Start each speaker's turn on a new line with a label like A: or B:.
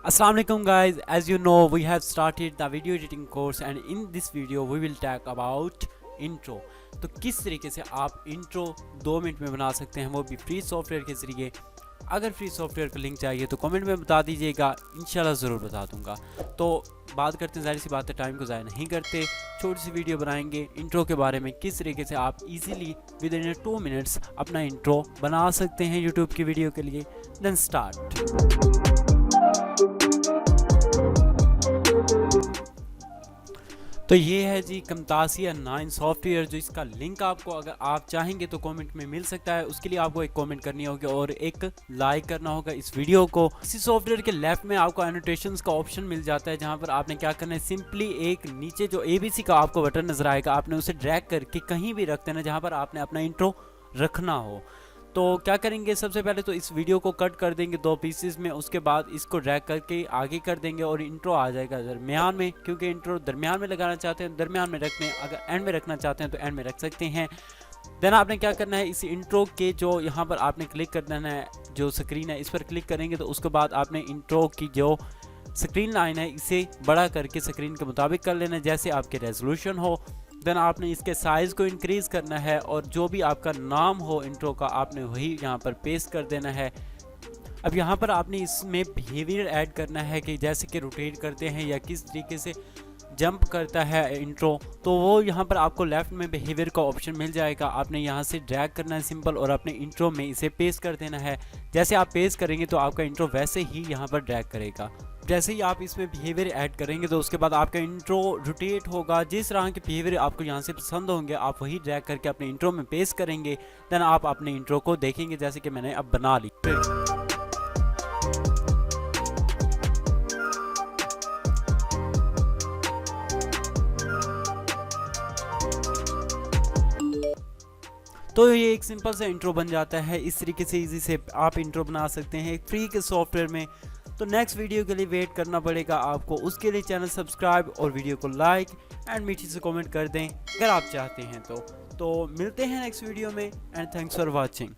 A: Assalamu alaikum guys, as you know we have started the video editing course and in this video we will talk about intro। तो किस तरीके से आप intro 2 minute में बना सकते हैं, वो भी फ्री सॉफ्टवेयर के ज़रिए। अगर फ्री सॉफ्टवेयर का लिंक चाहिए तो कमेंट में बता दीजिएगा, इंशाल्लाह ज़रूर बता दूंगा। तो बात करते हैं, जाहिर सी बात है टाइम को ज़ाया नहीं करते, छोटी सी वीडियो बनाएंगे इंट्रो के बारे में, किस तरीके से आप इजीली विद इन 2 मिनट्स अपना इंट्रो बना सकते हैं यूट्यूब की वीडियो के लिए। Then start. तो ये है जी काइसे 9 सॉफ्टवेयर, जो इसका लिंक आपको अगर आप चाहेंगे तो कमेंट में मिल सकता है। उसके लिए आपको एक कमेंट करनी होगी और एक लाइक करना होगा इस वीडियो को। इसी सॉफ्टवेयर के लेफ्ट में आपको एनोटेशंस का ऑप्शन मिल जाता है, जहां पर आपने क्या करना है, सिंपली एक नीचे जो ABC का आपको बटन नजर आएगा, आपने उसे ड्रैग करके कहीं भी रख देना जहां पर आपने अपना इंट्रो रखना हो। तो क्या करेंगे, सबसे पहले तो इस वीडियो को कट कर देंगे 2 पीसेस में, उसके बाद इसको ड्रैग करके आगे कर देंगे और इंट्रो आ जाएगा दरमियान में। क्योंकि इंट्रो दरमियान में लगाना चाहते हैं दरमियान में रखने, अगर एंड में रखना चाहते हैं तो एंड में रख सकते हैं। देन आपने क्या करना है, इस इंट्रो के जो यहाँ पर आपने क्लिक कर देना है, जो स्क्रीन है इस पर क्लिक करेंगे तो उसके बाद आपने इंट्रो की जो स्क्रीन लाइन है इसे बड़ा करके स्क्रीन के मुताबिक कर लेना है, जैसे आपके रेजोल्यूशन हो। देन आपने इसके साइज़ को इंक्रीज़ करना है और जो भी आपका नाम हो इंट्रो का आपने वही यहाँ पर पेस्ट कर देना है। अब यहाँ पर आपने इसमें बिहेवियर ऐड करना है कि जैसे कि रोटेट करते हैं या किस तरीके से जंप करता है इंट्रो, तो वो यहाँ पर आपको लेफ्ट में बिहेवियर का ऑप्शन मिल जाएगा। आपने यहाँ से ड्रैग करना है सिंपल और अपने इंट्रो में इसे पेस्ट कर देना है। जैसे आप पेस्ट करेंगे तो आपका इंट्रो वैसे ही यहाँ पर ड्रैग करेगा। जैसे ही आप इसमें बिहेवियर ऐड करेंगे तो उसके बाद आपका इंट्रो रोटेट होगा। जिस तरह के बिहेवियर आपको यहाँ से पसंद होंगे आप वही ड्रैग करके अपने इंट्रो में पेस्ट करेंगे। देन आप अपने इंट्रो को देखेंगे जैसे कि मैंने अब बना ली। तो ये एक सिंपल सा इंट्रो बन जाता है। इस तरीके से इजी से आप इंट्रो बना सकते हैं एक फ्री के सॉफ्टवेयर में। तो नेक्स्ट वीडियो के लिए वेट करना पड़ेगा आपको, उसके लिए चैनल सब्सक्राइब और वीडियो को लाइक एंड मीठी से कमेंट कर दें अगर आप चाहते हैं तो मिलते हैं नेक्स्ट वीडियो में एंड थैंक्स फॉर वाचिंग।